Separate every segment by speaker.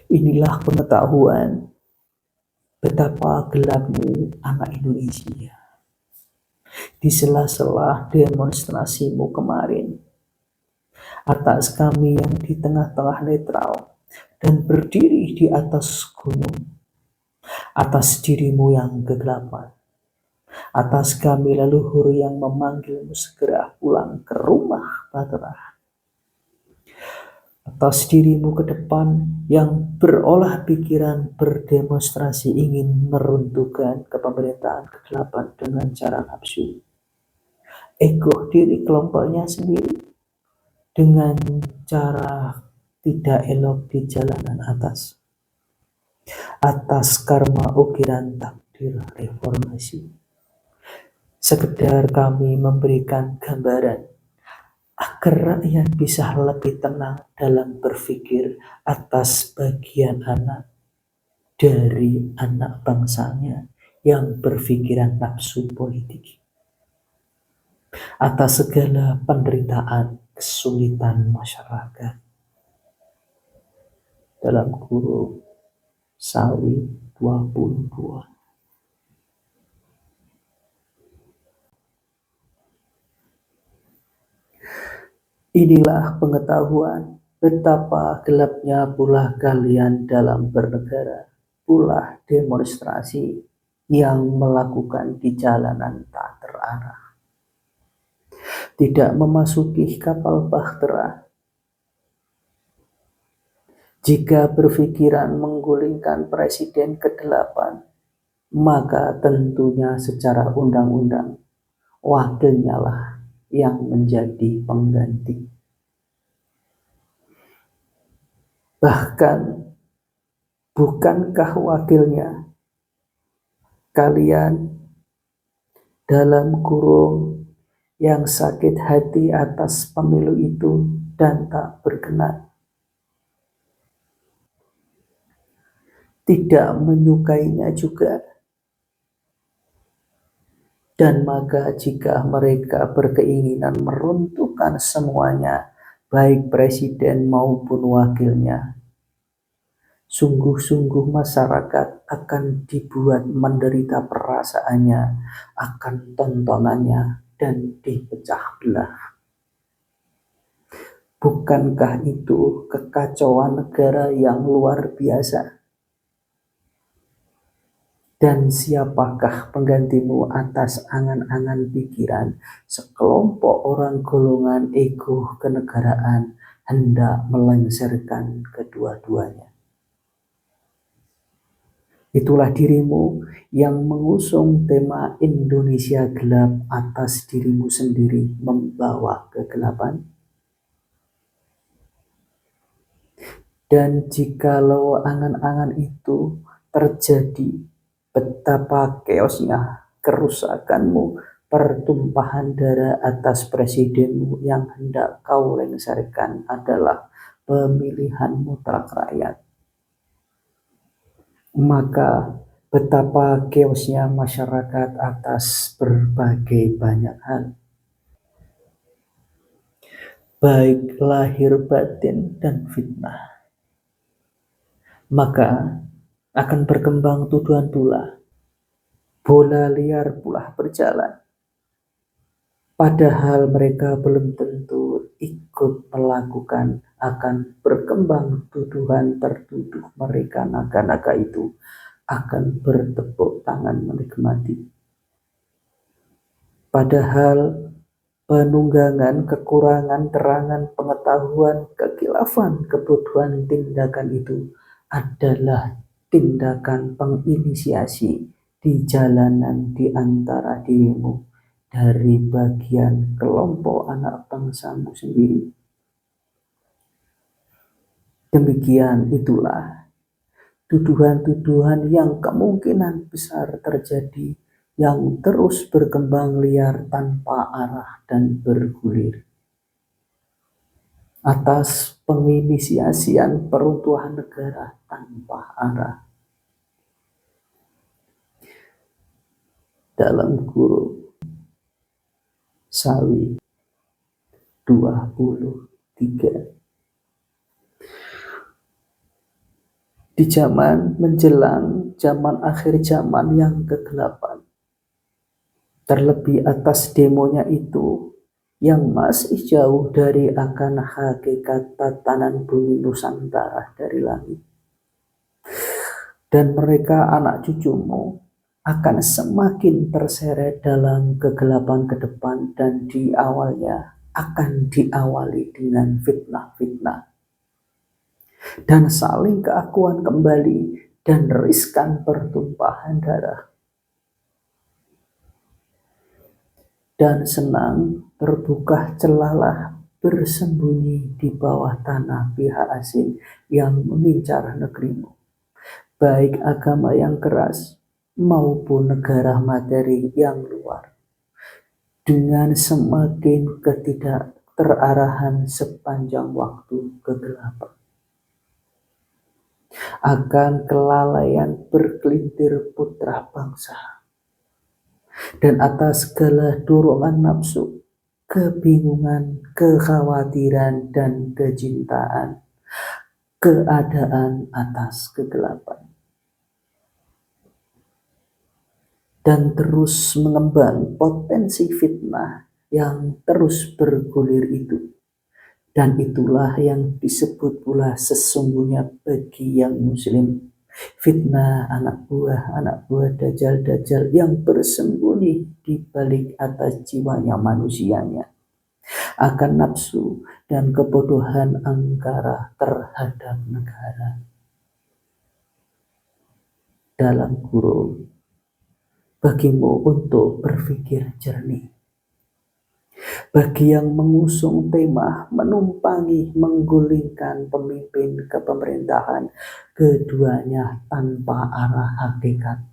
Speaker 1: Inilah pengetahuan betapa gelapmu anak Indonesia. Di sela-sela demonstrasimu kemarin, atas kami yang di tengah-tengah netral dan berdiri di atas gunung, atas dirimu yang kegelapan, atas kami leluhur yang memanggilmu segera pulang ke rumah Batra, atas dirimu ke depan yang berolah pikiran berdemonstrasi ingin meruntuhkan kepemerintahan kegelapan dengan cara nafsu, ego diri kelompoknya sendiri dengan cara tidak elok di jalanan atas karma ukiran takdir reformasi. Sekedar kami memberikan gambaran agar rakyat bisa lebih tenang dalam berpikir atas bagian anak dari anak bangsanya yang berpikiran nafsu politik, atas segala penderitaan kesulitan masyarakat. Dalam kurung Sawi 22. Inilah pengetahuan betapa gelapnya pula kalian dalam bernegara, pula demonstrasi yang melakukan di jalanan tak terarah. Tidak memasuki kapal bahtera. Jika berpikiran menggulingkan presiden ke-8, maka tentunya secara undang-undang wakilnya lah yang menjadi pengganti. Bahkan bukankah wakilnya kalian dalam kurung yang sakit hati atas pemilu itu dan tak berkenan, tidak menyukainya juga. Dan maka jika mereka berkeinginan meruntuhkan semuanya, baik presiden maupun wakilnya, sungguh-sungguh masyarakat akan dibuat menderita perasaannya, akan tontonannya, dan dipecah belah. Bukankah itu kekacauan negara yang luar biasa? Dan siapakah penggantimu atas angan-angan pikiran sekelompok orang golongan ego kenegaraan hendak melengsarkan kedua-duanya? Itulah dirimu yang mengusung tema Indonesia gelap atas dirimu sendiri membawa kegelapan. Dan jikalau angan-angan itu terjadi, betapa keosnya kerusakanmu, pertumpahan darah atas presidenmu yang hendak kau lengsarkan adalah pemilihan mutlak rakyat. Maka betapa keosnya masyarakat atas berbagai banyak hal, baik lahir batin dan fitnah. Maka akan berkembang tuduhan pula, bola liar pula berjalan. Padahal mereka belum tentu ikut melakukan, akan berkembang tuduhan tertuduh mereka naga-naga itu akan bertepuk tangan menikmati. Padahal penunggangan, kekurangan, terangan, pengetahuan, kekilafan, kebodohan tindakan itu adalah tindakan penginisiasi di jalanan di antara dirimu dari bagian kelompok anak bangsamu sendiri. Demikian itulah tuduhan-tuduhan yang kemungkinan besar terjadi, yang terus berkembang liar tanpa arah dan bergulir atas penginisiasian peruntuhan negara tanpa arah. Dalam kurung Sawi 23. di zaman menjelang zaman akhir zaman yang kegelapan. Terlebih atas demonya itu yang masih jauh dari akan hakikat tatanan bumi Nusantara dari langit. Dan mereka anak cucumu akan semakin terseret dalam kegelapan ke depan, dan di awalnya akan diawali dengan fitnah-fitnah dan saling keakuan kembali dan riskan pertumpahan darah. Dan senang terbuka celalah bersembunyi di bawah tanah pihak asing yang mengincar negerimu, baik agama yang keras maupun negara materi yang luar, dengan semakin ketidakterarahan sepanjang waktu kegelapan. Akan kelalaian berkelintir putra bangsa, dan atas segala dorongan nafsu, kebingungan, kekhawatiran, dan kecintaan, keadaan atas kegelapan. Dan terus mengembang potensi fitnah yang terus bergulir itu. Dan itulah yang disebut pula sesungguhnya bagi yang muslim, fitnah anak buah dajjal yang bersembunyi di balik atas jiwanya manusianya, akan nafsu dan kebodohan angkara terhadap negara. Dalam kurung, bagimu untuk berpikir jernih. Bagi yang mengusung tema menumpangi menggulingkan pemimpin kepemerintahan, keduanya tanpa arah hakikat.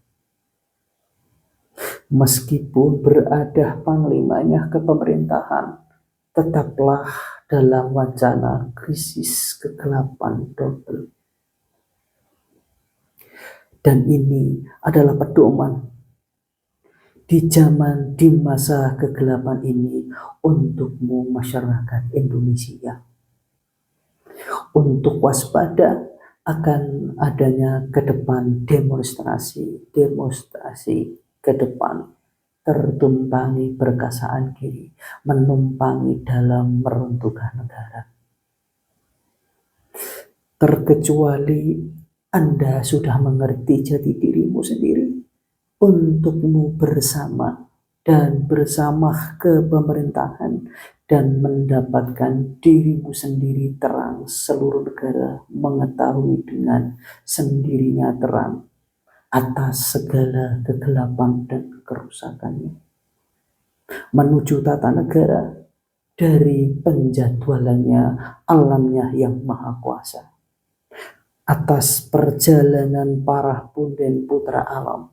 Speaker 1: Meskipun berada panglimanya kepemerintahan, tetaplah dalam wacana krisis kegelapan double. Dan ini adalah pedoman di masa kegelapan ini untukmu masyarakat Indonesia, untuk waspada akan adanya ke depan demonstrasi ke depan tertumpangi perkasaan kiri, menumpangi dalam meruntuhkan negara. Terkecuali Anda sudah mengerti jati dirimu sendiri, untukmu bersama dan bersama kepemerintahan dan mendapatkan dirimu sendiri terang, seluruh negara mengetahui dengan sendirinya terang atas segala kegelapan dan kerusakannya, menuju tata negara dari penjadwalannya alamnya yang maha kuasa, atas perjalanan para punden putra alam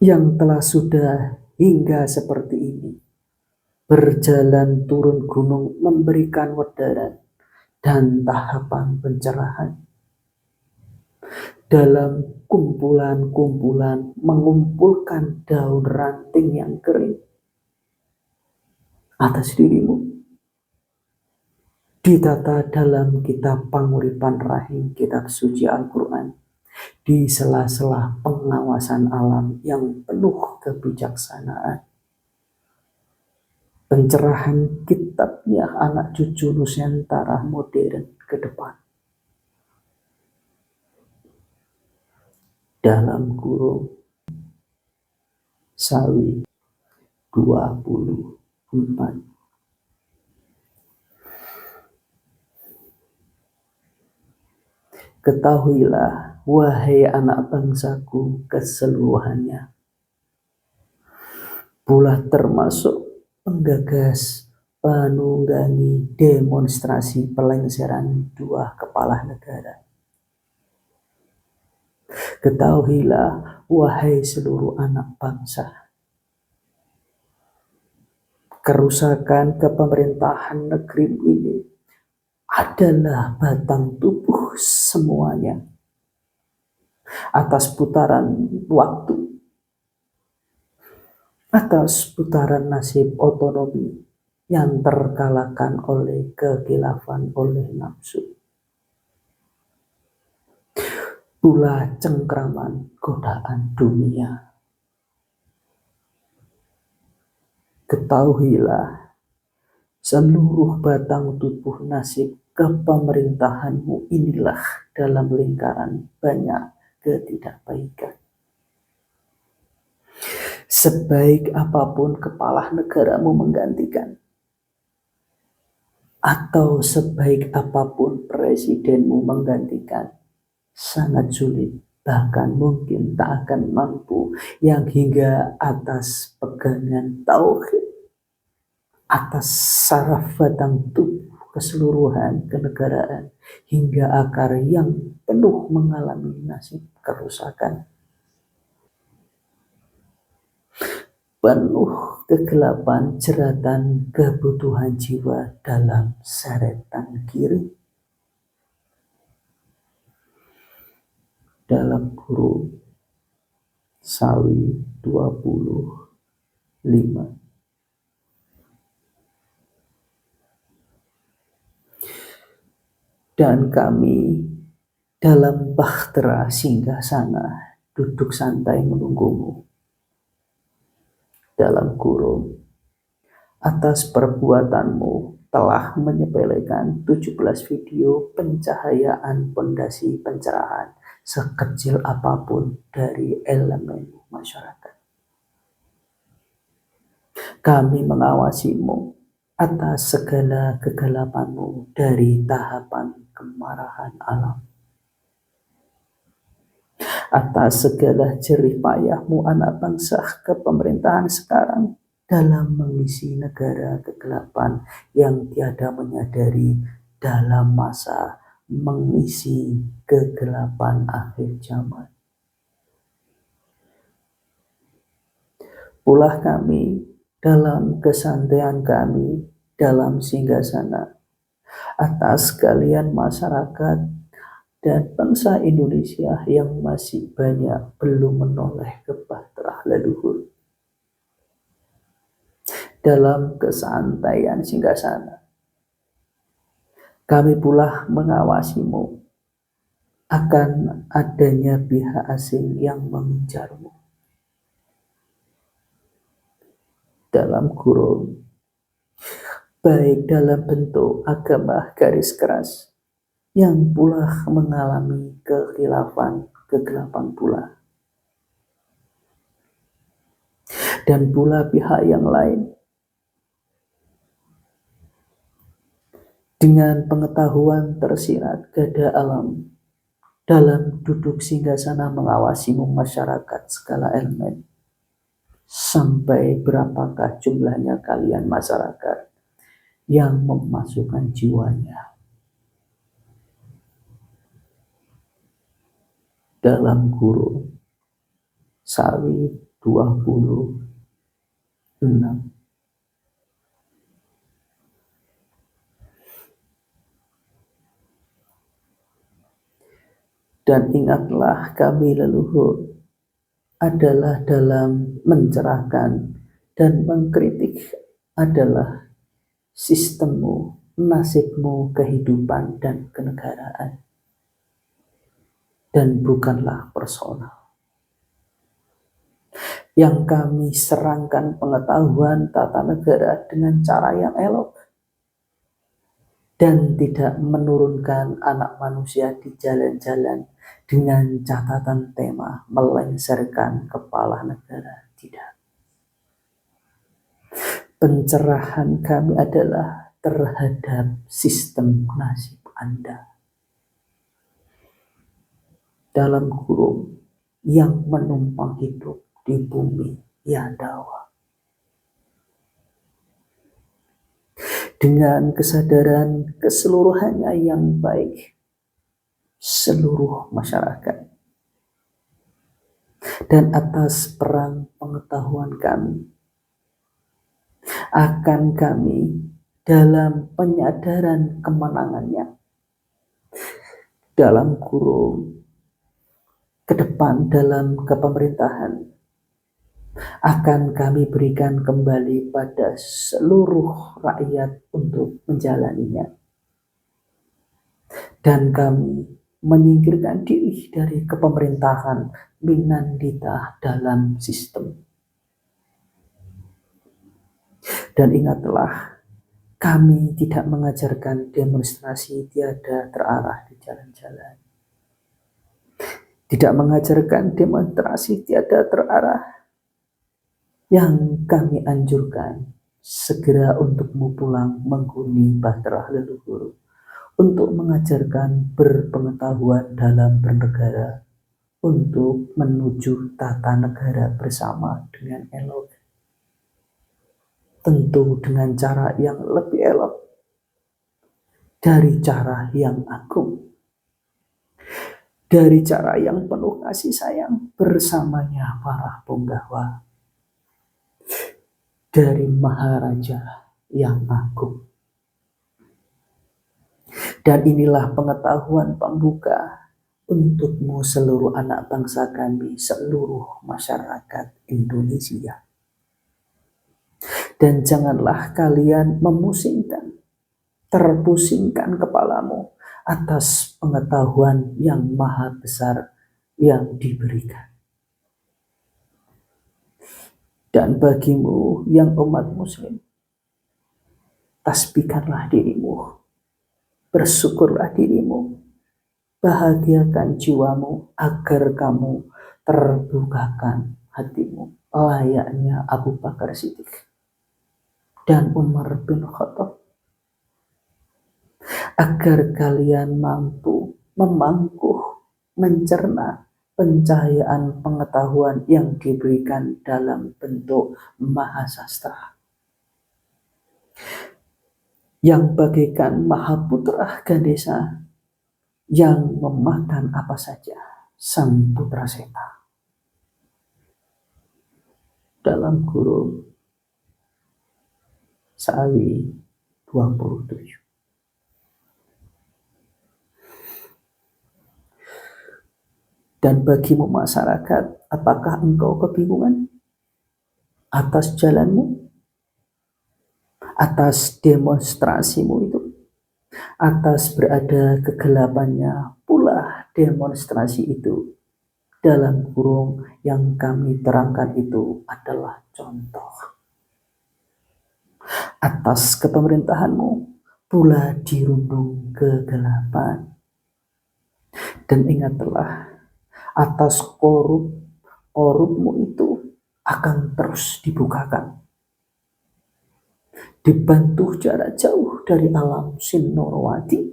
Speaker 1: yang telah sudah hingga seperti ini, berjalan turun gunung memberikan wedaran dan tahapan pencerahan. Dalam kumpulan-kumpulan mengumpulkan daun ranting yang kering atas dirimu, ditata dalam kitab Panguripan Rahim, kitab suci Al-Quran, di sela-sela pengawasan alam yang penuh kebijaksanaan. Pencerahan kitabnya anak cucu Nusantara modern ke depan. Dalam kurung Sawi 24. Ketahuilah, wahai anak bangsaku keseluruhannya, pula termasuk penggagas penunggangi demonstrasi pelengseran dua kepala negara. Ketahuilah, wahai seluruh anak bangsa, kerusakan kepemerintahan negeri ini adalah batang tubuh semuanya atas putaran waktu, atas putaran nasib otonomi yang terkalahkan oleh kehilafan oleh nafsu. pula cengkraman godaan dunia. Ketahuilah, seluruh batang tubuh nasib kepemerintahanmu inilah dalam lingkaran banyak ketidakbaikan. Sebaik apapun kepala negaramu menggantikan, atau sebaik apapun presidenmu menggantikan, sangat sulit, bahkan mungkin tak akan mampu yang hingga atas pegangan tauhid, atas saraf batang tubuh keseluruhan kenegaraan, hingga akar yang penuh mengalami nasib kerusakan. Penuh kegelapan jeratan kebutuhan jiwa dalam seretan kiri. Dalam kurung Sawi 25. Dan kami dalam bahtera singgasana duduk santai menunggumu. Dalam kurung, atas perbuatanmu telah menyepelekan 17 video pencahayaan pondasi pencerahan sekecil apapun dari elemen masyarakat. Kami mengawasimu atas segala kegelapanmu dari tahapan kemarahan alam. Atas segala jerih payahmu anak bangsa kepemerintahan sekarang dalam mengisi negara kegelapan yang tiada menyadari dalam masa mengisi kegelapan akhir zaman. Pula kami dalam kesantaian kami dalam singgasana atas kalian masyarakat dan bangsa Indonesia yang masih banyak belum menoleh ke bahtera leluhur. Dalam kesantaian singgasana, kami pula mengawasimu akan adanya pihak asing yang mengincarmu. Dalam kurung, baik dalam bentuk agama garis keras, yang pula mengalami kegelapan pula. Dan pula pihak yang lain dengan pengetahuan tersirat gada alam dalam duduk singgasana mengawasimu masyarakat segala elemen. Sampai berapakah jumlahnya kalian masyarakat yang memasukkan jiwanya dalam kurung Sawi 26. Dan ingatlah kami leluhur adalah dalam mencerahkan dan mengkritik adalah sistemmu, nasibmu, kehidupan dan kenegaraan, dan bukanlah personal. Yang kami serangkan pengetahuan tata negara dengan cara yang elok dan tidak menurunkan anak manusia di jalan-jalan dengan catatan tema melengsarkan kepala negara. Tidak. Pencerahan kami adalah terhadap sistem nasib Anda dalam kurung yang menumpang hidup di bumi Yandawa. Dengan kesadaran keseluruhannya yang baik, seluruh masyarakat, dan atas perang pengetahuan kami, akan kami dalam penyadaran kemenangannya, dalam kurung ke depan dalam kepemerintahan, akan kami berikan kembali pada seluruh rakyat untuk menjalaninya. Dan kami menyingkirkan diri dari kepemerintahan Minandita dalam sistem. Dan ingatlah, kami tidak mengajarkan demonstrasi tiada terarah di jalan-jalan. Tidak mengajarkan demonstrasi tiada terarah. Yang kami anjurkan, segera untukmu pulang menghuni bahtera leluhur, untuk mengajarkan berpengetahuan dalam bernegara, untuk menuju tata negara bersama dengan elok. Tentu dengan cara yang lebih elok dari cara yang agung, dari cara yang penuh kasih sayang bersamanya para punggawa, dari Maharaja yang agung. Dan inilah pengetahuan pembuka untukmu seluruh anak bangsa kami, seluruh masyarakat Indonesia. Dan janganlah kalian terpusingkan kepalamu atas pengetahuan yang maha besar yang diberikan. Dan bagimu yang umat muslim, tasbihkanlah dirimu, bersyukurlah dirimu, bahagiakan jiwamu agar kamu terbukakan hatimu layaknya Abu Bakar Siddiq dan Umar bin Khattab, agar kalian mampu memangkuh, mencerna pencahayaan pengetahuan yang diberikan dalam bentuk mahasastra, yang bagaikan Mahaputra Ganesa yang memakan apa saja sang putra Seta. Dalam kurung Sawi 27. Dan bagimu masyarakat, apakah engkau kebingungan atas jalanmu, atas demonstrasimu itu, atas berada kegelapannya pula demonstrasi itu? Dalam kurung yang kami terangkan itu adalah contoh. Atas kepemerintahanmu pula dirundung kegelapan. Dan ingatlah, atas korupmu itu akan terus dibukakan, dibantu jarak jauh dari alam Sinorowati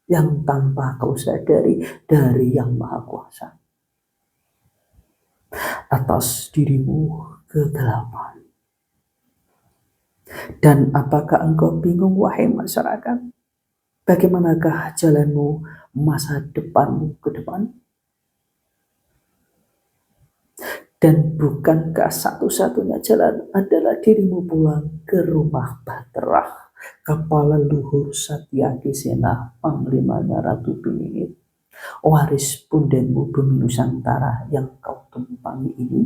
Speaker 1: yang tanpa kau sadari dari Yang Maha Kuasa. Atas dirimu kegelapan. Dan apakah engkau bingung, wahai masyarakat? Bagaimanakah jalanmu, masa depanmu ke depan? Dan bukankah satu-satunya jalan adalah dirimu pulang ke rumah Baterah, kepala luhur Satya Kesena, panglimanya Ratu Piningit, waris pundenmu bumi Nusantara yang kau tumpangi ini,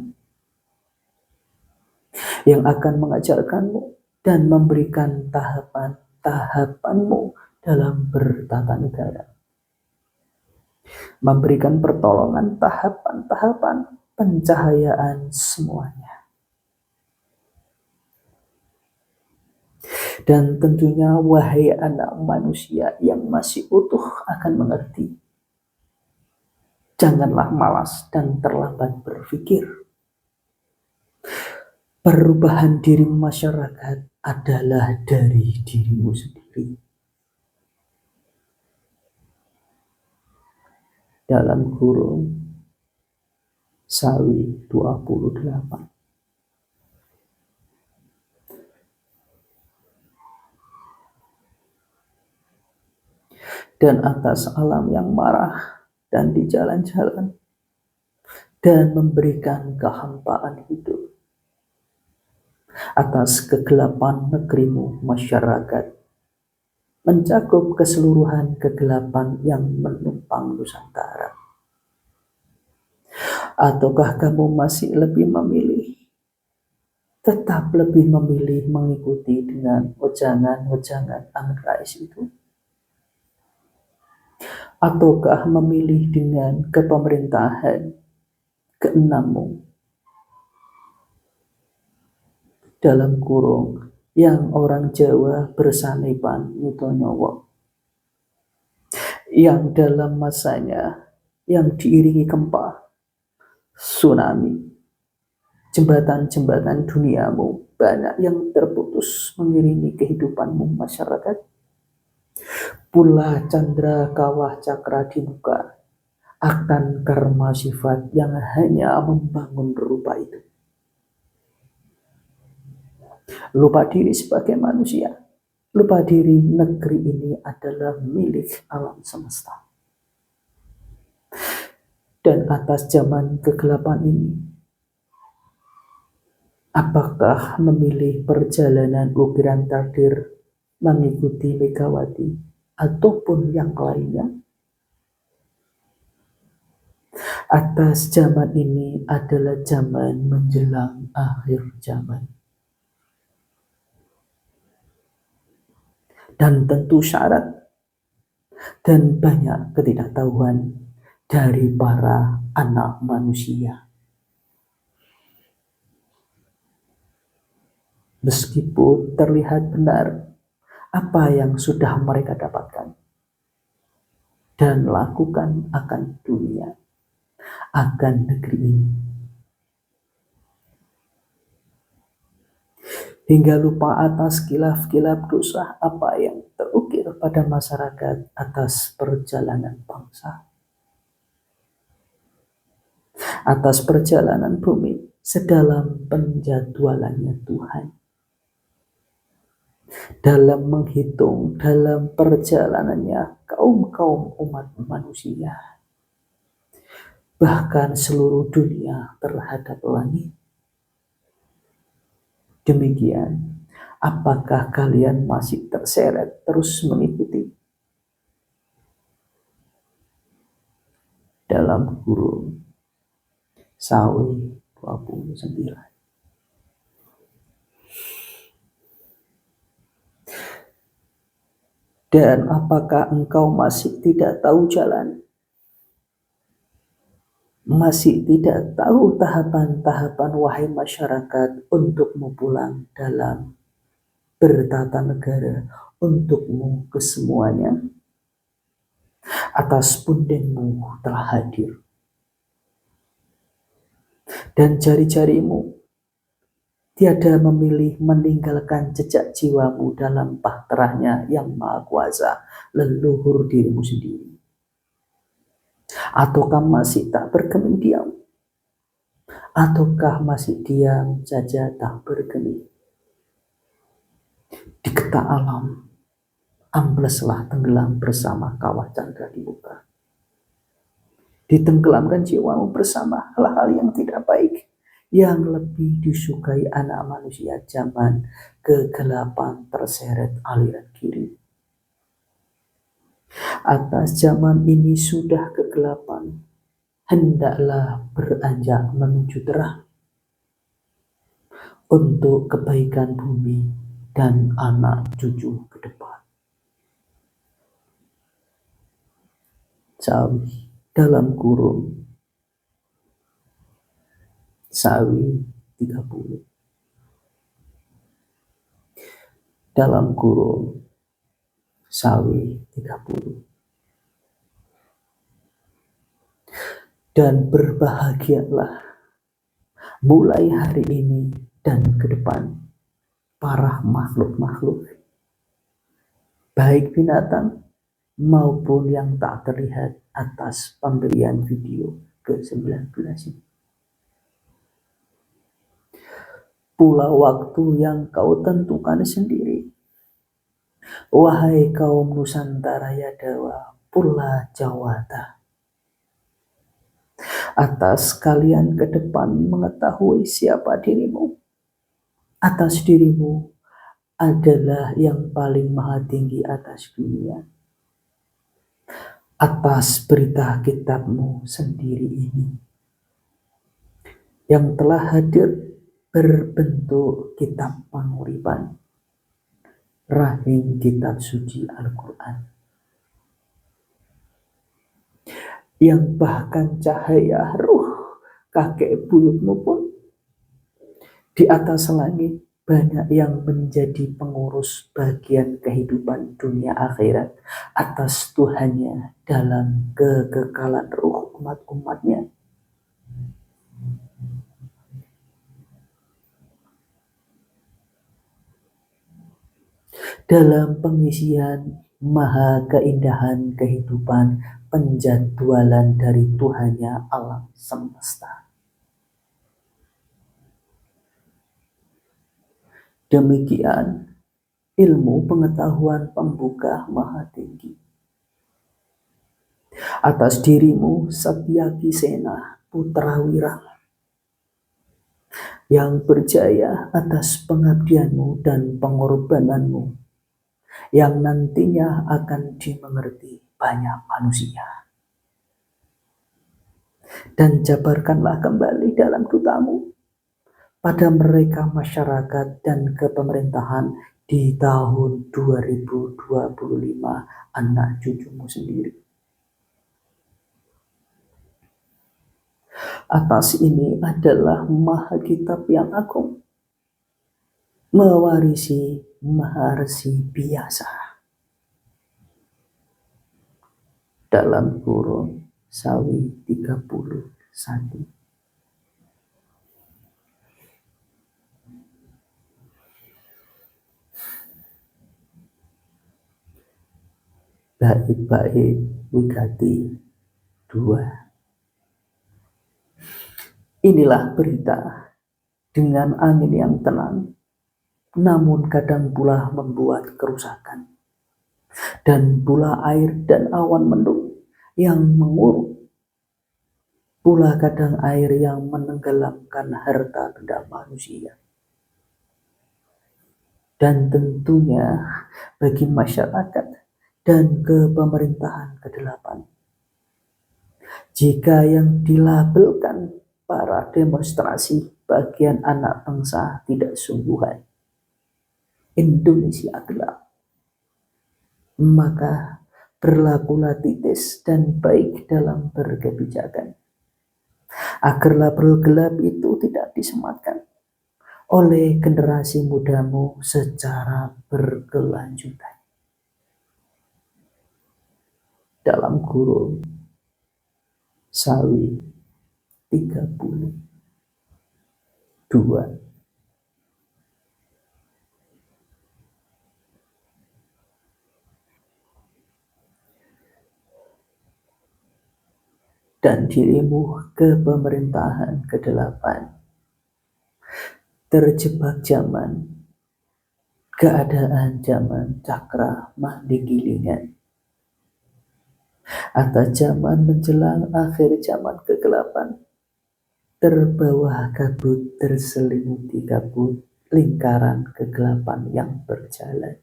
Speaker 1: yang akan mengajarkanmu dan memberikan tahapan-tahapanmu dalam bertata negara, memberikan pertolongan tahapan-tahapan pencahayaan semuanya. Dan tentunya wahai anak manusia yang masih utuh akan mengerti, janganlah malas dan terlambat berpikir. Perubahan diri masyarakat adalah dari dirimu sendiri. Dalam kurung Sawi 28. Dan atas alam yang marah dan di jalan-jalan dan memberikan kehampaan hidup, atas kegelapan negerimu masyarakat, mencakup keseluruhan kegelapan yang menumpang Nusantara. Ataukah kamu masih tetap lebih memilih mengikuti dengan wejangan-wejangan Amin Rais itu? Ataukah memilih dengan kepemerintahan keenammu, dalam kurung yang orang Jawa bersanipan Nyowo, yang dalam masanya yang diiringi gempa, tsunami, jembatan-jembatan duniamu banyak yang terputus mengiringi kehidupanmu masyarakat. Pula candra kawah cakra di muka akan karma sifat yang hanya membangun rupa itu. Lupa diri sebagai manusia, lupa diri negeri ini adalah milik alam semesta. Dan atas zaman kegelapan ini, apakah memilih perjalanan ukiran takdir mengikuti Megawati ataupun yang lainnya? Atas zaman ini adalah zaman menjelang akhir zaman. Dan tentu syarat dan banyak ketidaktahuan dari para anak manusia. Meskipun terlihat benar apa yang sudah mereka dapatkan dan lakukan akan dunia, akan negeri ini. Hingga lupa atas kilaf-kilaf dosa apa yang terukir pada masyarakat atas perjalanan bangsa. Atas perjalanan bumi sedalam penjadwalannya Tuhan. Dalam menghitung, dalam perjalanannya kaum-kaum umat manusia. Bahkan seluruh dunia terhadap langit. Demikian, apakah kalian masih terseret terus mengikuti? Dalam kurung Sawi 29. Dan apakah engkau masih tidak tahu jalan? Masih tidak tahu tahapan-tahapan wahai masyarakat untukmu pulang dalam bertata negara untukmu kesemuanya? Atas pundingmu telah hadir. Dan jari-jarimu tiada memilih meninggalkan jejak jiwamu dalam bahteranya yang maha kuasa leluhur dirimu sendiri. Ataukah masih tak bergeming diam? Ataukah masih diam saja tak bergeming? Di getah alam, ambleslah tenggelam bersama kawah candra di muka. Ditenggelamkan jiwamu bersama hal-hal yang tidak baik, yang lebih disukai anak manusia zaman kegelapan terseret aliran kiri. Atas zaman ini sudah kegelapan, hendaklah beranjak menuju terang untuk kebaikan bumi dan anak cucu ke depan. Sawi dalam kurung Sawi 30. Dalam kurung Sawi 30. Dan berbahagialah mulai hari ini dan ke depan para makhluk-makhluk, baik binatang maupun yang tak terlihat atas pemberian video ke-19 ini. Pula waktu yang kau tentukan sendiri, wahai kaum Nusantara Yadawa, pula Jawata. Atas kalian ke depan mengetahui siapa dirimu. Atas dirimu adalah yang paling maha tinggi atas dunia. Atas berita kitabmu sendiri ini, yang telah hadir berbentuk kitab panguripan, rahim kitab suci Al-Quran. yang bahkan cahaya ruh kakek buyutmu pun di atas langit banyak yang menjadi pengurus bagian kehidupan dunia akhirat atas Tuhannya dalam kekekalan ruh umat-umatnya. Dalam pengisian maha keindahan kehidupan penjadwalan dari Tuhannya alam semesta. Demikian ilmu pengetahuan pembuka maha tinggi. Atas dirimu Satyaki Sena putra Wira yang berjaya atas pengabdianmu dan pengorbananmu yang nantinya akan dimengerti banyak manusia. Dan jabarkanlah kembali dalam dutamu pada mereka masyarakat dan kepemerintahan di tahun 2025 anak cucumu sendiri. Atas ini adalah maha kitab yang agung, mewarisi maharsi biasa. Dalam kurung Sawi 31. Bait-bait Wigati 2. Inilah berita dengan angin yang tenang, namun kadang pula membuat kerusakan, dan pula air dan awan mendung yang mengurung, pula kadang air yang menenggelamkan harta benda manusia. Dan tentunya bagi masyarakat dan kepemerintahan ke-8, jika yang dilabelkan para demonstrasi bagian anak bangsa tidak sungguhan, Indonesia gelap, maka berlakulah titis dan baik dalam berkebijakan, agar label gelap itu tidak disematkan oleh generasi mudamu secara berkelanjutan. Dalam kurung Sawi 32. Dan dirimu ke pemerintahan ke-8 terjebak zaman, keadaan zaman cakra mahdigilingan, atas zaman menjelang akhir zaman ke-8, terbawa kabut terselimuti kabut lingkaran kegelapan yang berjalan.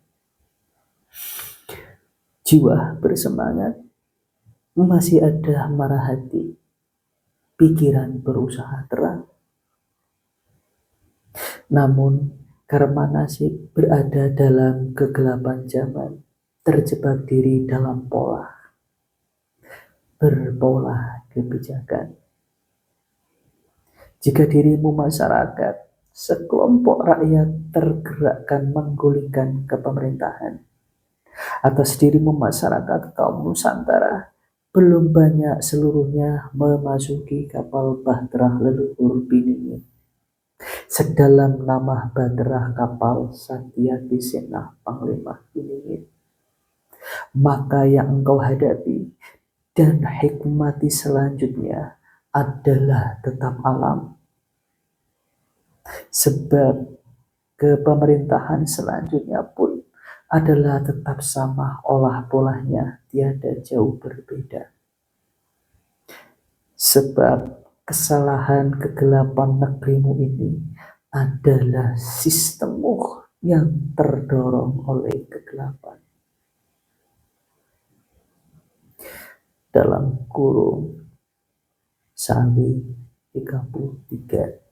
Speaker 1: Jiwa bersemangat, masih ada marah hati, pikiran berusaha terang. Namun karena nasib berada dalam kegelapan zaman, terjebak diri dalam berpola kebijakan. Jika dirimu masyarakat, sekelompok rakyat tergerakkan menggulingkan kepemerintahan, atas dirimu masyarakat kaum Nusantara, belum banyak seluruhnya memasuki kapal bahtera leluhur bininya. Sedalam nama bahtera kapal Satyaki Sena Panglima bininya. Maka yang engkau hadapi dan hikmati selanjutnya adalah tetap alam. Sebab kepemerintahan selanjutnya pun adalah tetap sama olah polanya, tiada jauh berbeda. Sebab kesalahan kegelapan negerimu ini adalah sistemmu yang terdorong oleh kegelapan. Dalam kurung Sawi 33.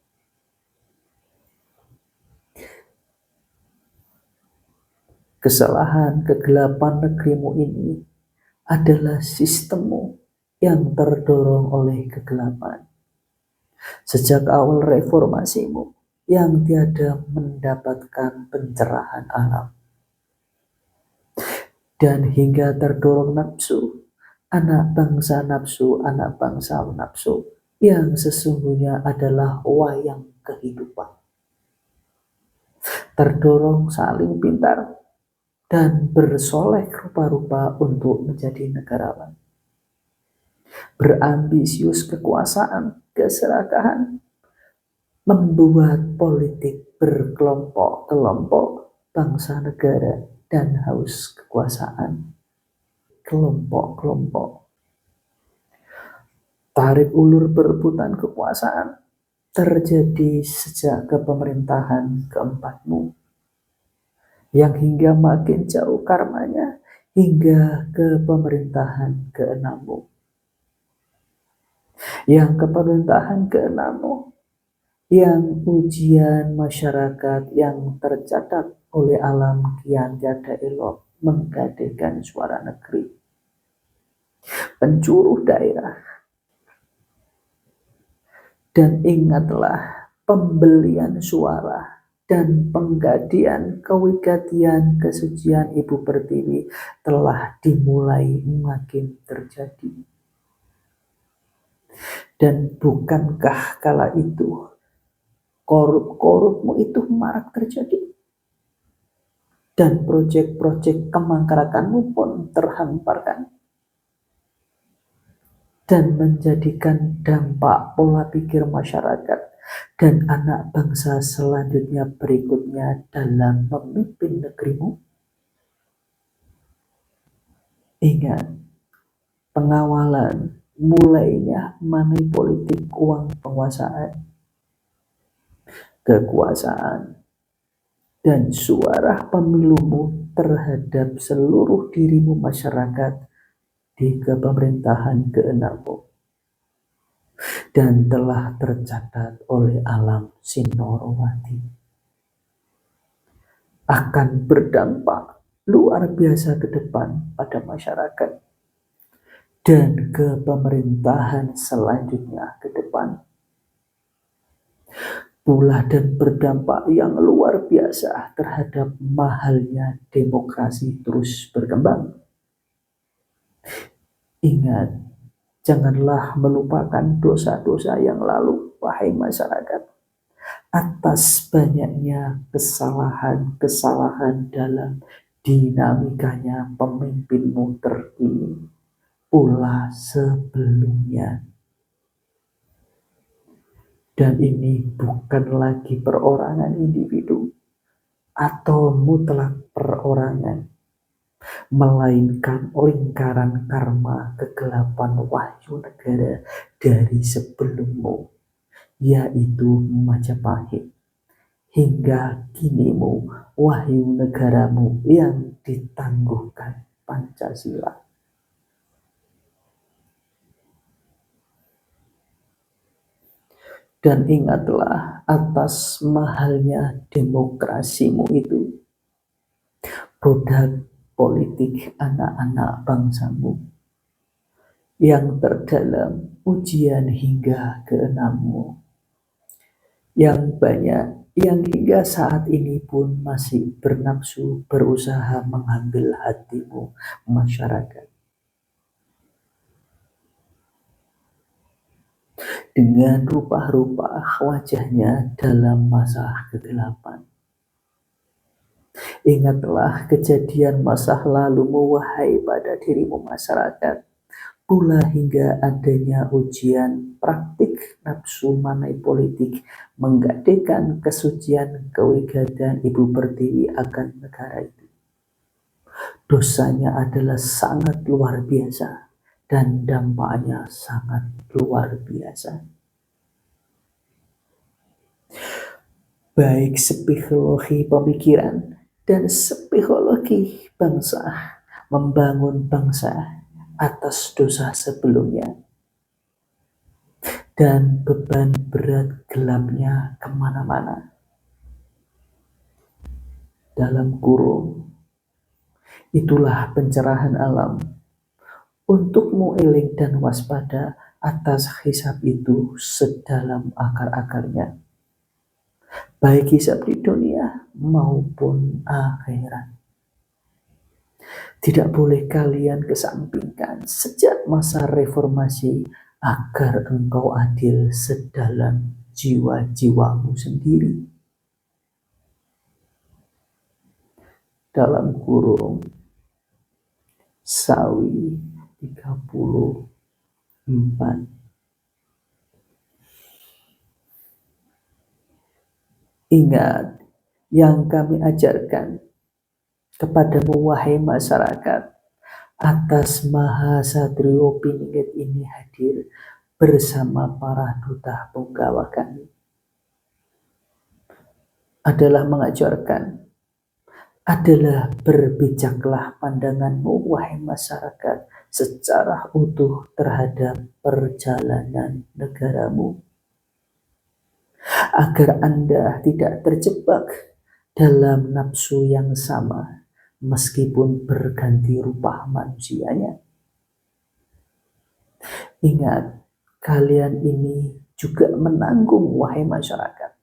Speaker 1: Kesalahan kegelapan negerimu ini adalah sistemmu yang terdorong oleh kegelapan. Sejak awal reformasimu yang tiada mendapatkan pencerahan alam. Dan hingga terdorong nafsu, anak bangsa nafsu, anak bangsa nafsu, yang sesungguhnya adalah wayang kehidupan. Terdorong saling pintar dan bersolek rupa-rupa untuk menjadi negarawan. Berambisius kekuasaan, keserakahan, membuat politik berkelompok-kelompok, bangsa negara, dan haus kekuasaan. Kelompok-kelompok. Tarik ulur perebutan kekuasaan terjadi sejak kepemerintahan keempatmu, yang hingga makin jauh karmanya hingga ke pemerintahan keenammu. Yang kepemerintahan keenammu, yang ujian masyarakat yang tercatat oleh alam kian tiada elok menggadekan suara negeri. Penjuru daerah. Dan ingatlah pembelian suara dan penggadian kewigatian kesucian Ibu Pertiwi telah dimulai makin terjadi. Dan bukankah kala itu korup-korupmu itu marak terjadi? Dan proyek-proyek kemangkarakanmu pun terhamparkan. Dan menjadikan dampak pola pikir masyarakat dan anak bangsa selanjutnya berikutnya dalam memimpin negerimu. Ingat, pengawalan mulainya money politik, uang penguasaan, kekuasaan, dan suara pemilumu terhadap seluruh dirimu masyarakat di kepemerintahan keenammu, dan telah tercatat oleh alam Sinorowati. Akan berdampak luar biasa ke depan pada masyarakat dan ke pemerintahan selanjutnya ke depan. Pula dan berdampak yang luar biasa terhadap mahalnya demokrasi terus berkembang. Ingat, janganlah melupakan dosa-dosa yang lalu, wahai masyarakat, atas banyaknya kesalahan-kesalahan dalam dinamikanya pemimpinmu terkini, pula sebelumnya. Dan ini bukan lagi perorangan individu atau mutlak perorangan, melainkan lingkaran karma kegelapan wahyu negara dari sebelummu, yaitu Majapahit, hingga kinimu wahyu negaramu yang ditangguhkan Pancasila. Dan ingatlah atas mahalnya demokrasimu itu, produk politik anak-anak bangsamu, yang terdalam ujian hingga keenammu, yang banyak, yang hingga saat ini pun masih bernafsu berusaha mengambil hatimu masyarakat. Dengan rupa-rupa wajahnya dalam masa kegelapan. Ingatlah kejadian masa lalumu, wahai pada dirimu masyarakat, pula hingga adanya ujian praktik nafsu money politik menggadekan kesucian kewigatan Ibu Pertiwi akan negara itu. Dosanya adalah sangat luar biasa dan dampaknya sangat luar biasa. Baik psikologi pemikiran dan psikologi bangsa, membangun bangsa atas dosa sebelumnya, dan beban berat gelapnya kemana-mana. Dalam kurung, itulah pencerahan alam Untukmu eling dan waspada atas hisab itu sedalam akar-akarnya, baik hisab di dunia maupun akhirat. Tidak boleh kalian kesampingkan sejak masa reformasi agar engkau adil sedalam jiwa-jiwamu sendiri. Dalam kurung Sawi 34. Ingat yang kami ajarkan kepadamu wahai masyarakat, atas Mahasatrio Piningit ini hadir bersama para duta punggawa kami, adalah mengajarkan, adalah berbijaklah pandanganmu wahai masyarakat secara utuh terhadap perjalanan negaramu, agar Anda tidak terjebak dalam nafsu yang sama meskipun berganti rupa manusianya. Ingat, kalian ini juga menanggung wahai masyarakat,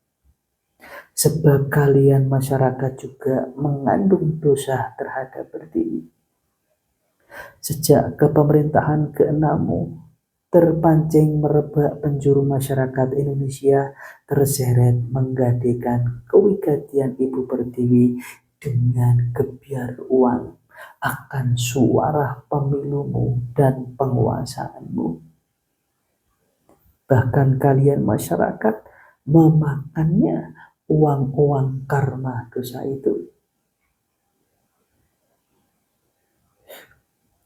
Speaker 1: sebab kalian masyarakat juga mengandung dosa terhadap berdiri. Sejak kepemerintahan ke-6 terpancing merebak penjuru masyarakat Indonesia terseret menggadekan kewigatian Ibu Pertiwi dengan gebyar uang akan suara pemilumu dan penguasaanmu. Bahkan kalian masyarakat memakannya uang-uang karma dosa itu.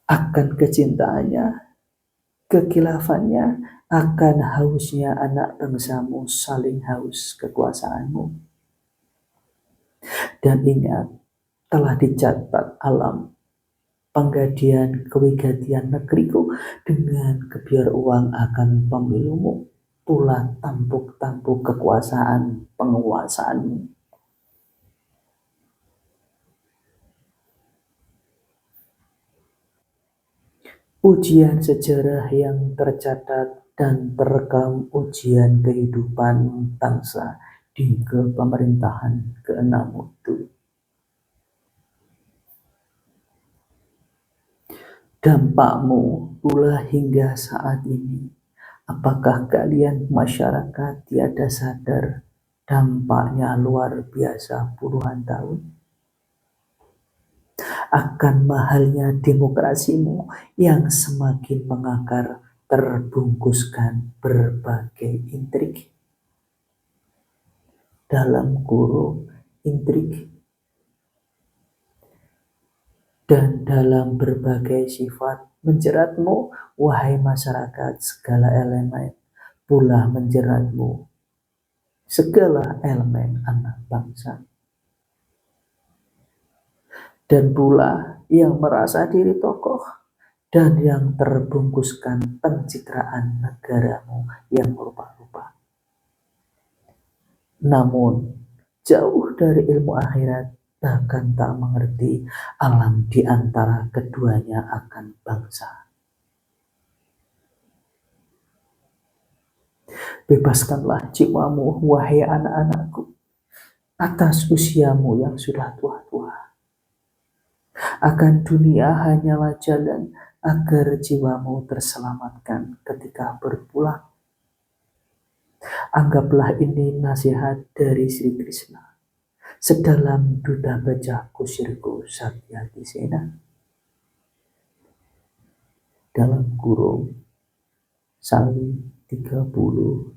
Speaker 1: Akan kecintaannya, kekilafannya, akan hausnya anak bangsamu saling haus kekuasaanmu. Dan ingat, telah dicatat alam penggadian kewigatian negeriku dengan gebyar uang akan pemilumu, pula tampuk-tampuk kekuasaan penguasaanmu. Ujian sejarah yang tercatat dan terekam, ujian kehidupan bangsa di kepemerintahan ke-6 itu. Dampakmu pula hingga saat ini. Apakah kalian masyarakat tiada sadar dampaknya luar biasa puluhan tahun? Akan mahalnya demokrasimu yang semakin mengakar terbungkuskan berbagai intrik. Dalam kurung intrik dan dalam berbagai sifat menjeratmu wahai masyarakat, segala elemen pula menjeratmu, segala elemen anak bangsa. Dan pula yang merasa diri tokoh dan yang terbungkuskan pencitraan negaramu yang rupa-rupa. Namun jauh dari ilmu akhirat, bahkan tak mengerti alam di antara keduanya akan bangsa. Bebaskanlah jiwamu wahai anak-anakku atas usiamu yang sudah tua-tua. Akan dunia hanyalah jalan agar jiwamu terselamatkan ketika berpulang. Anggaplah ini nasihat dari Sri Krishna sedalam duta baja kusirku Satyatisena. Dalam kurung Sawi 35.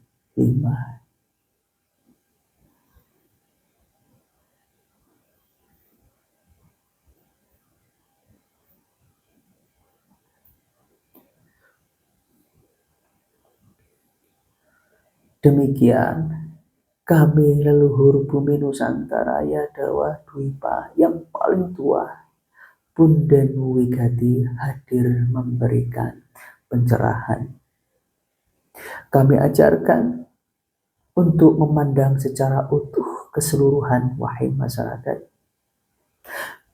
Speaker 1: Demikian kami leluhur bumi Nusantara Yadawa Dwipa yang paling tua, Punden Wigati, hadir memberikan pencerahan. Kami ajarkan untuk memandang secara utuh keseluruhan wahai masyarakat,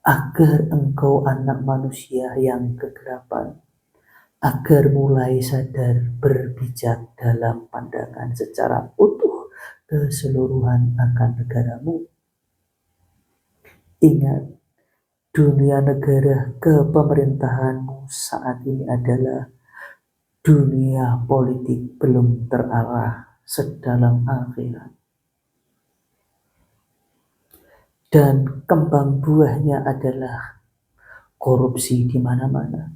Speaker 1: agar engkau anak manusia yang kegelapan agar mulai sadar berbijak dalam pandangan secara utuh keseluruhan akan negaramu. Ingat, dunia negara kepemerintahanmu saat ini adalah dunia politik belum terarah sedalam akhirat. Dan kembang buahnya adalah korupsi di mana-mana.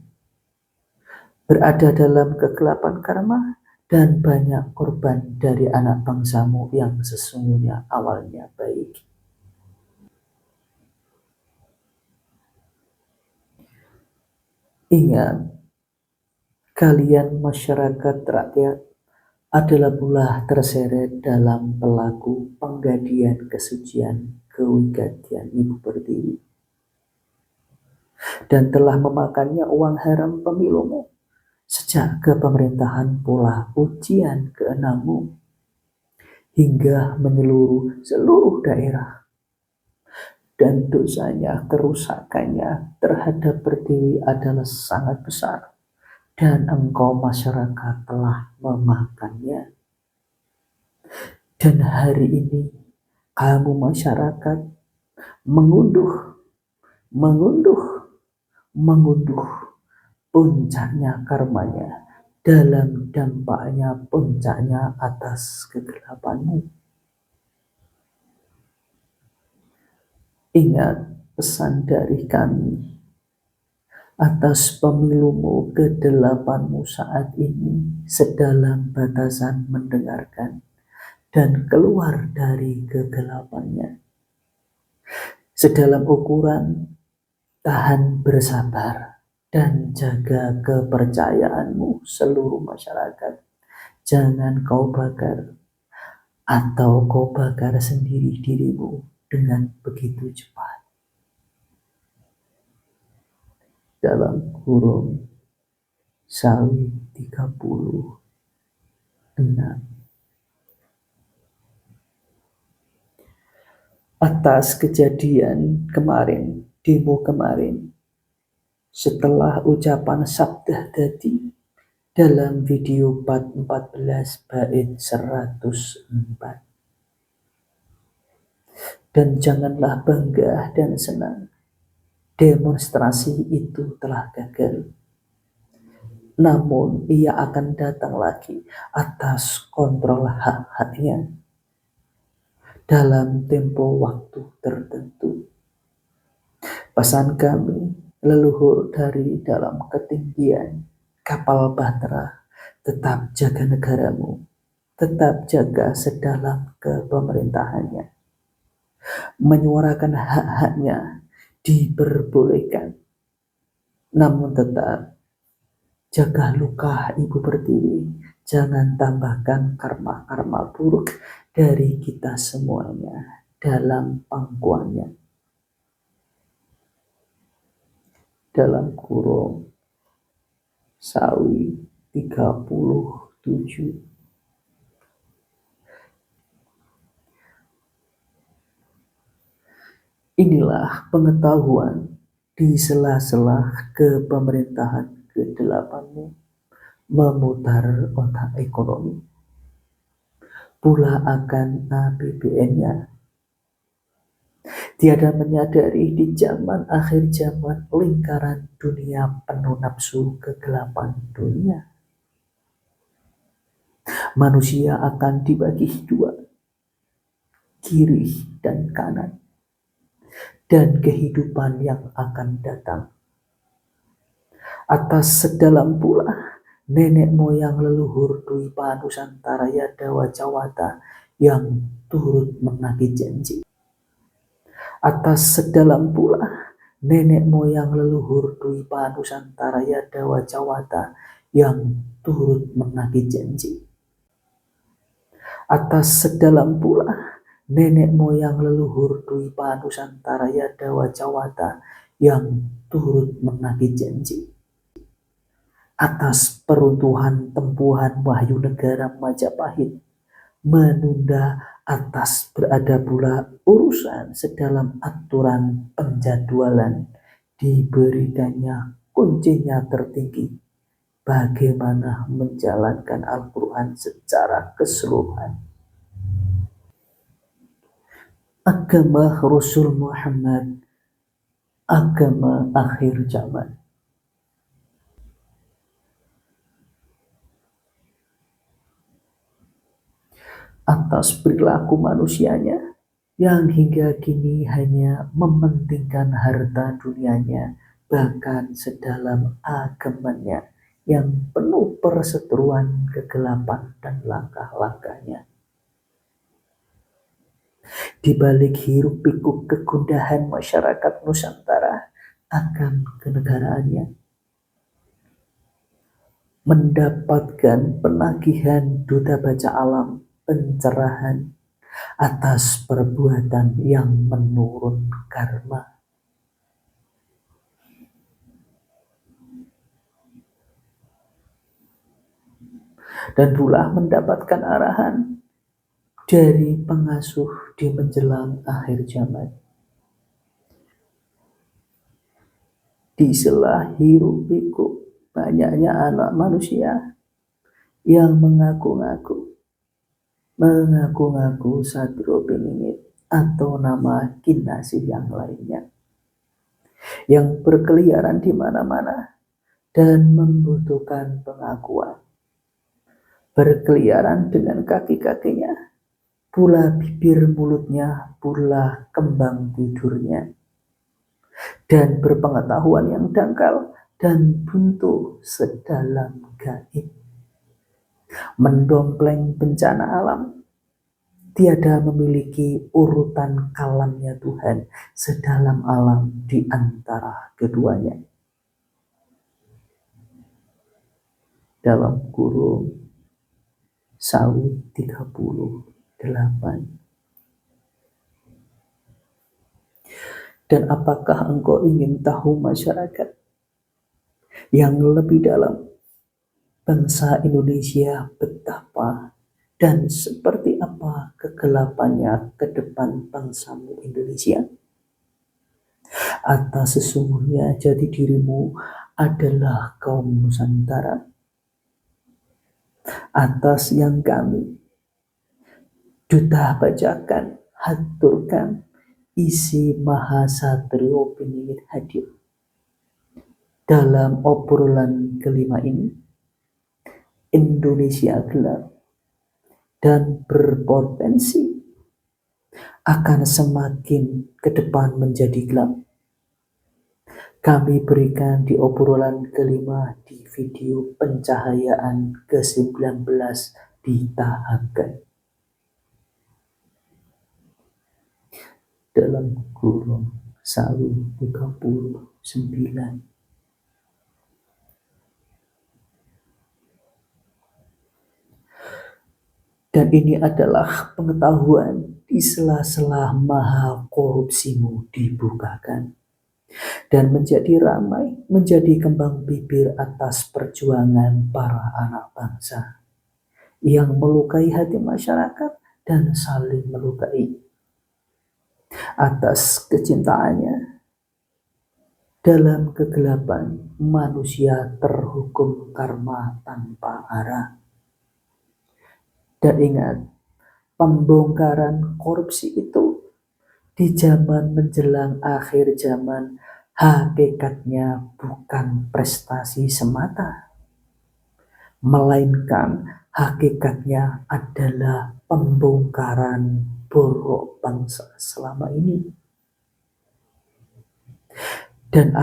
Speaker 1: Berada dalam kegelapan karma dan banyak korban dari anak bangsamu yang sesungguhnya awalnya baik. Ingat, kalian masyarakat rakyat adalah pula terseret dalam pelaku penggadian kesucian kewigatian Ibu Pertiwi dan telah memakannya uang haram pemilumu. Sejak kepemerintahan pula ujian keenammu hingga menyeluruh seluruh daerah. Dan dosanya, kerusakannya terhadap Pertiwi adalah sangat besar. Dan engkau masyarakat telah memakannya. Dan hari ini kamu masyarakat mengunduh puncaknya karmanya, dalam dampaknya puncaknya atas kegelapanmu. Ingat pesan dari kami atas pemilumu ke-8mu saat ini sedalam batasan mendengarkan dan keluar dari kegelapannya. Sedalam ukuran tahan bersabar dan jaga kepercayaanmu seluruh masyarakat. Jangan kau bakar atau kau bakar sendiri dirimu dengan begitu cepat. Dalam kurung Sawi 36. Atas kejadian kemarin, demo kemarin, setelah ucapan sabda tadi dalam video 14 bait 104. Dan janganlah bangga dan senang, demonstrasi itu telah gagal. Namun ia akan datang lagi atas kontrol hak-haknya dalam tempo waktu tertentu. Pesan kami leluhur dari dalam ketinggian kapal bahtera, tetap jaga negaramu, tetap jaga sedalam kepemerintahannya. Menyuarakan hak-haknya diperbolehkan, namun tetap jaga luka Ibu Pertiwi. Jangan tambahkan karma-karma buruk dari kita semuanya dalam pangkuannya. Dalam kurung Sawi 37. Inilah pengetahuan di sela-sela kepemerintahan ke-8mu memutar otak ekonomi, pula akan APBN-nya. Tiada menyadari di zaman akhir zaman lingkaran dunia penuh nafsu kegelapan dunia. Manusia akan dibagi dua, kiri dan kanan, dan kehidupan yang akan datang. Atas sedalam pula nenek moyang leluhur Dwipa Nusantara Yadawa Cawata yang turut menagih janji. Atas sedalam pula nenek moyang leluhur Dwipa Nusantara Yadawa Cawata yang turut menagih janji. Atas sedalam pula nenek moyang leluhur Dwipa Nusantara Yadawa Cawata yang turut menagih janji. Atas peruntuhan tempuhan Wahyu Negara Majapahit menunda atas berada pula urusan sedalam aturan penjadwalan diberikannya kuncinya tertinggi bagaimana menjalankan Al-Quran secara keseluruhan. Agama Rasul Muhammad, agama akhir zaman. Atas perilaku manusianya yang hingga kini hanya mementingkan harta dunianya, bahkan sedalam agamanya yang penuh perseteruan kegelapan dan langkah-langkahnya. Di balik hiruk pikuk kegundahan masyarakat Nusantara akan kenegaraannya, mendapatkan penagihan duta baca alam, pencerahan atas perbuatan yang menurun karma. Dan pula mendapatkan arahan dari pengasuh di menjelang akhir zaman. Di sela hiruk pikuk banyaknya anak manusia yang mengaku-ngaku Satrio Piningit atau nama kinasih yang lainnya, yang berkeliaran di mana-mana dan membutuhkan pengakuan. Berkeliaran dengan kaki-kakinya, pula bibir mulutnya, pula kembang tidurnya, dan berpengetahuan yang dangkal dan buntu sedalam gaib. Mendompleng bencana alam, tiada memiliki urutan kalamnya Tuhan sedalam alam di antara keduanya. Dalam kurung Sawi 38. Dan apakah engkau ingin tahu masyarakat yang lebih dalam, bangsa Indonesia betapa dan seperti apa kegelapannya ke depan bangsamu Indonesia? Atas sesungguhnya jati dirimu adalah kaum Nusantara, atas yang kami duta bacakan, haturkan isi Mahasatrio Piningit hadir dalam obrolan kelima ini. Indonesia gelap dan berpotensi akan semakin ke depan menjadi gelap. Kami berikan di obrolan kelima di video pencahayaan ke-19 ditahapkan. Dalam kurung Sawi 39. Dan ini adalah pengetahuan di sela-sela maha korupsimu dibukakan. Dan menjadi ramai, menjadi kembang bibir atas perjuangan para anak bangsa yang melukai hati masyarakat dan saling melukai. Atas kecintaannya, dalam kegelapan manusia terhukum karma tanpa arah. Dan ingat, pembongkaran korupsi itu di zaman menjelang akhir zaman hakikatnya bukan prestasi semata, melainkan hakikatnya adalah pembongkaran borok bangsa selama ini. Dan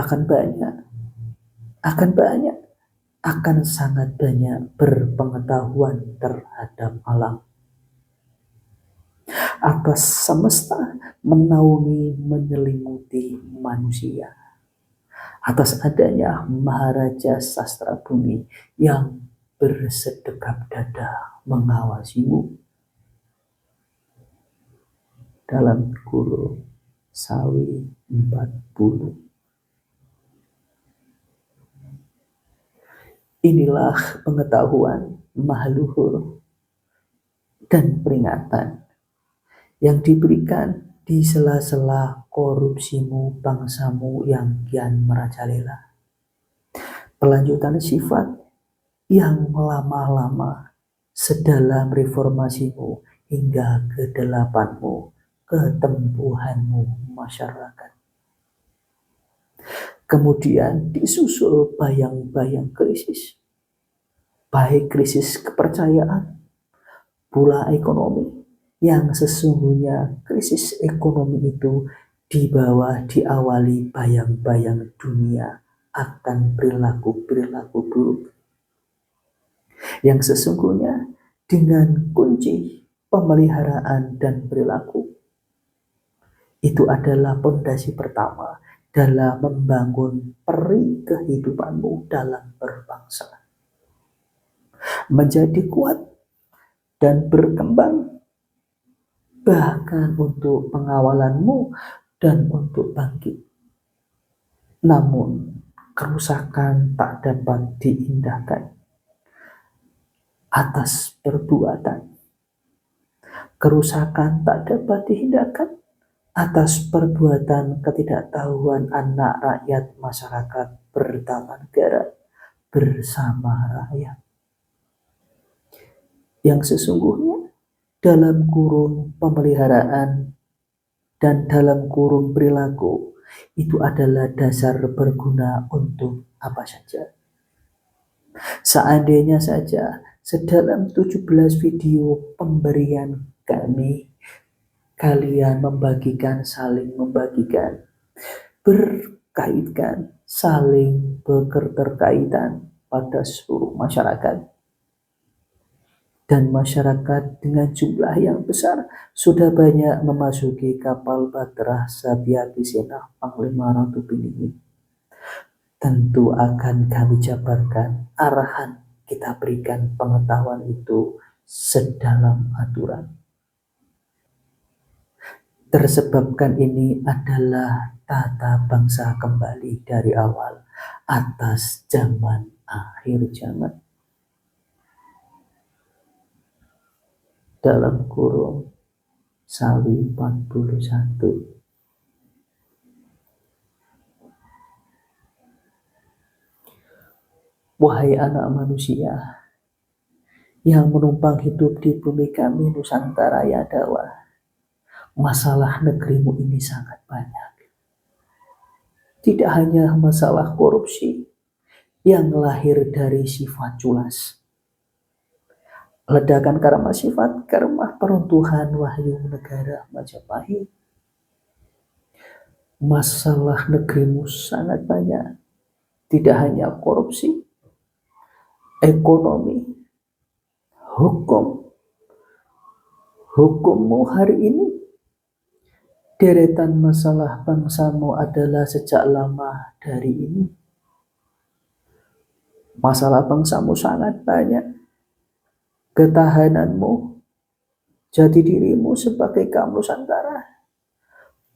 Speaker 1: akan sangat banyak berpengetahuan terhadap alam. Atas semesta menaungi menyelimuti manusia. Atas adanya Maharaja Sastra Bumi yang bersedekap dada mengawasimu. Dalam kurung Sawi 40. Inilah pengetahuan mahaluhur dan peringatan yang diberikan di sela-sela korupsimu bangsamu yang kian merajalela. Pelanjutan sifat yang lama-lama sedalam reformasimu hingga kedelapanmu, ketempuhanmu masyarakat. Kemudian disusul bayang-bayang krisis, baik krisis kepercayaan, pula ekonomi, yang sesungguhnya krisis ekonomi itu diawali bayang-bayang dunia akan perilaku-perilaku buruk. Yang sesungguhnya dengan kunci pemeliharaan dan perilaku itu adalah fondasi pertama dalam membangun peri kehidupanmu dalam berbangsa. Menjadi kuat dan berkembang, bahkan untuk pengawalanmu dan untuk bangkit. Namun, kerusakan tak dapat diindahkan atas perbuatan. Kerusakan tak dapat dihindarkan atas perbuatan ketidaktahuan anak rakyat masyarakat bertata negara bersama rakyat. Yang sesungguhnya dalam kurung pemeliharaan dan dalam kurung perilaku itu adalah dasar berguna untuk apa saja. Seandainya saja sedalam 17 video pemberian kami, kalian saling membagikan, berkaitkan, saling berketerkaitan pada seluruh masyarakat. Dan masyarakat dengan jumlah yang besar sudah banyak memasuki kapal Batrah Sabiati Senah Panglima Ratu Piningin. Tentu akan kami jabarkan arahan, kita berikan pengetahuan itu sedalam aturan. Tersebabkan ini adalah tata bangsa kembali dari awal atas zaman akhir zaman. Dalam kurung Sawi 41. Wahai anak manusia yang menumpang hidup di bumi kami Nusantara Yadawa, masalah negerimu ini sangat banyak. Tidak hanya masalah korupsi yang lahir dari sifat culas, ledakan karma sifat karma peruntuhan Wahyu Negara Majapahit. Masalah negerimu sangat banyak. Tidak hanya korupsi, ekonomi, hukummu hari ini. Deretan masalah bangsamu adalah sejak lama dari ini. Masalah bangsamu sangat banyak. Ketahananmu, jati dirimu sebagai kaum Nusantara,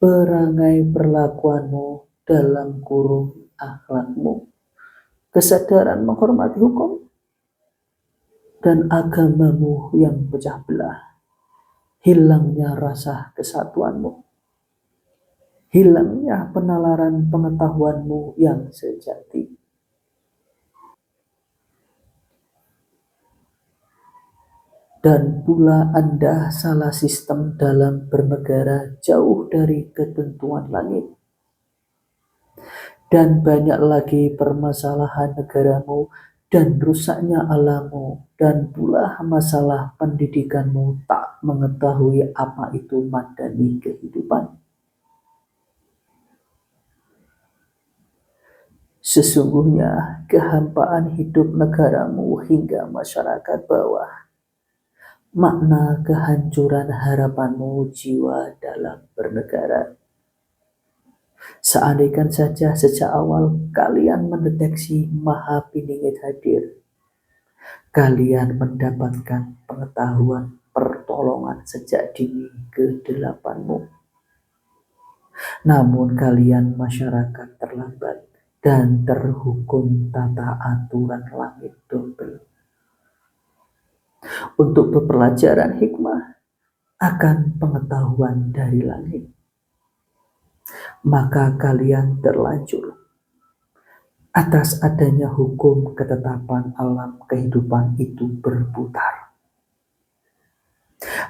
Speaker 1: perangai perlakuanmu dalam kurung akhlakmu, kesadaran menghormati hukum, dan agamamu yang pecah belah, hilangnya rasa kesatuanmu, hilangnya penalaran pengetahuanmu yang sejati. Dan pula Anda salah sistem dalam bernegara jauh dari ketentuan langit. Dan banyak lagi permasalahan negaramu dan rusaknya alammu, dan pula masalah pendidikanmu tak mengetahui apa itu madani kehidupan. Sesungguhnya kehampaan hidup negaramu hingga masyarakat bawah, makna kehancuran harapanmu jiwa dalam bernegara. Seandainya saja sejak awal kalian mendeteksi Maha Piningit hadir, kalian mendapatkan pengetahuan pertolongan sejak dini ke-8mu. Namun kalian masyarakat terlambat dan terhukum tata aturan langit double. Untuk pelajaran hikmah akan pengetahuan dari langit, maka kalian terlanjur atas adanya hukum ketetapan alam kehidupan itu berputar.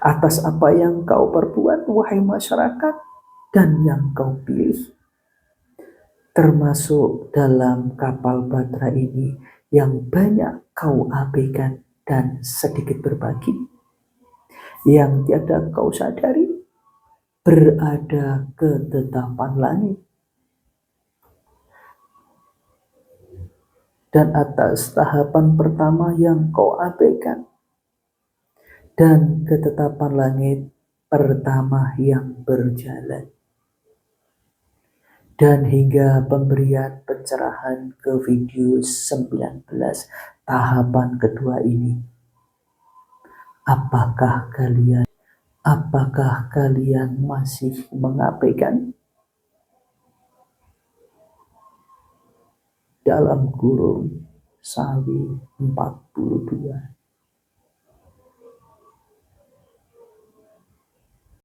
Speaker 1: Atas apa yang kau perbuat, wahai masyarakat, dan yang kau pilih. Termasuk dalam kapal Batra ini yang banyak kau abaikan dan sedikit berbagi. Yang tiada kau sadari, berada ketetapan langit. Dan atas tahapan pertama yang kau abaikan, dan ketetapan langit pertama yang berjalan. Dan hingga pemberian pencerahan ke video 19 tahapan kedua ini. Apakah kalian masih mengabaikan? Dalam kurung Sawi 42.